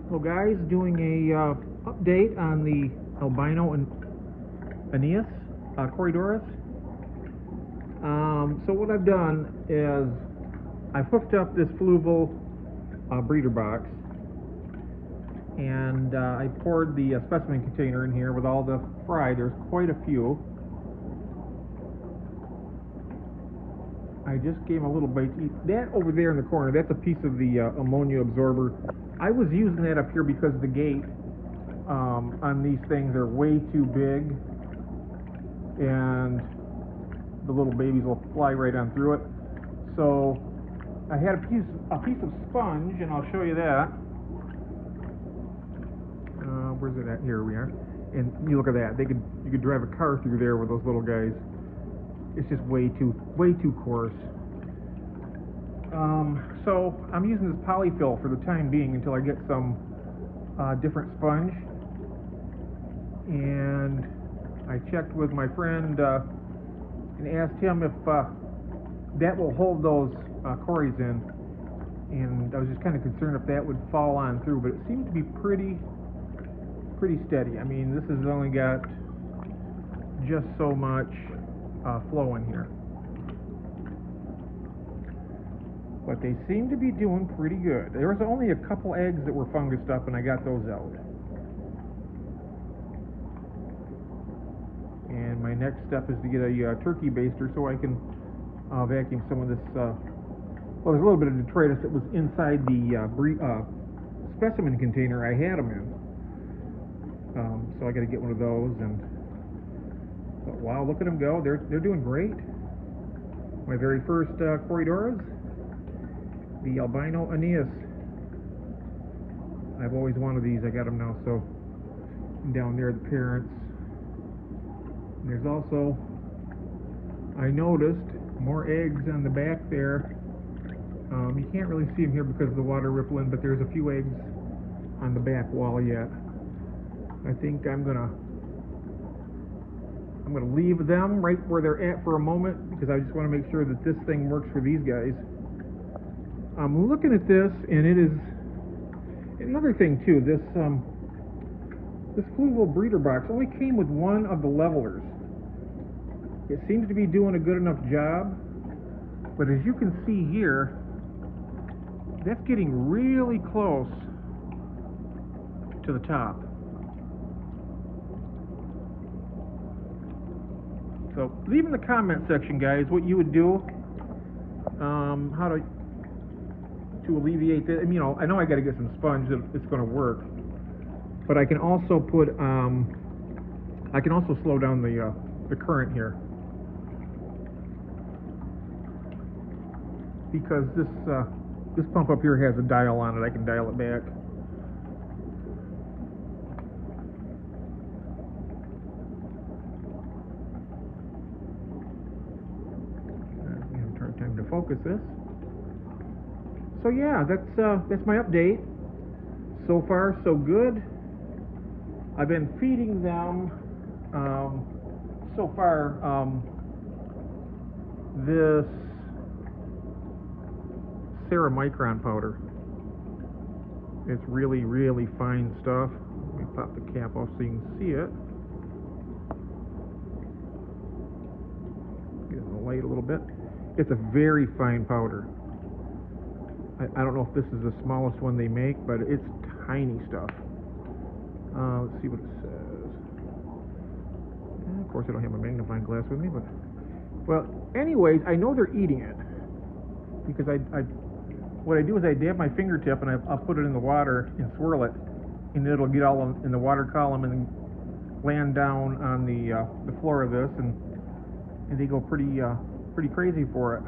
Hello guys, doing a update on the Albino Aneus Corydora. So what I've done is I've hooked up this fluval breeder box, and I poured the specimen container in here with all the fry. There's quite a few. I just gave him a little bite to eat. That over there in the corner, that's a piece of the ammonia absorber. I was using that up here because the gate on these things are way too big, and the little babies will fly right on through it. So I had a piece of sponge, and I'll show you that. Where's it at? Here we are. And you look at that. You could drive a car through there with those little guys. It's just way too coarse. So I'm using this polyfill for the time being until I get some different sponge. And I checked with my friend and asked him if that will hold those cories in. And I was just kind of concerned if that would fall on through, but it seems to be pretty steady. I mean, this has only got just so much flow in here, but they seem to be doing pretty good. There was only a couple eggs that were fungused up, and I got those out. And my next step is to get a turkey baster so I can vacuum some of this. Well, there's a little bit of detritus that was inside the specimen container I had them in, so I got to get one of those. And but wow, look at them go. They're doing great. My very first Corydoras, the Albino Aneus. I've always wanted these. I got them now. So down there, the parents. And there's also, I noticed, more eggs on the back there. You can't really see them here because of the water rippling, but there's a few eggs on the back wall yet. I think I'm gonna leave them right where they're at for a moment, because I just want to make sure that this thing works for these guys. I'm looking at this, and it is another thing too. This fluval breeder box only came with one of the levelers. It seems to be doing a good enough job, but as you can see here, that's getting really close to the top. So leave in the comment section, guys, what you would do, how to alleviate that. You know, I know I got to get some sponge that it's going to work, but I can also put I can also slow down the current here, because this pump up here has a dial on it. I can dial it back. Time to focus this. So yeah, that's my update. So far, so good. I've been feeding them so far this ceramicron powder. It's really fine stuff. Let me pop the cap off so you can see it. Get in the light a little bit. It's a very fine powder. I don't know if this is the smallest one they make, but it's tiny stuff. Let's see what it says. And of course, I don't have my magnifying glass with me, but well, anyways, I know they're eating it, because what I do is I dab my fingertip and I'll put it in the water and swirl it, and it'll get all in the water column and land down on the floor of this, and they go pretty crazy for it.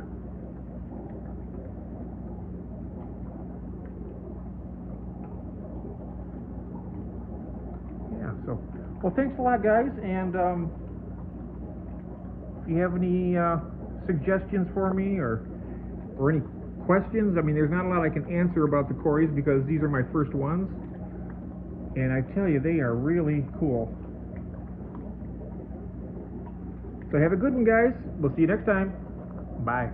Yeah, so, well, thanks a lot, guys, and if you have any suggestions for me or any questions, I mean, there's not a lot I can answer about the cories because these are my first ones, and I tell you, they are really cool. So have a good one, guys. We'll see you next time. Bye.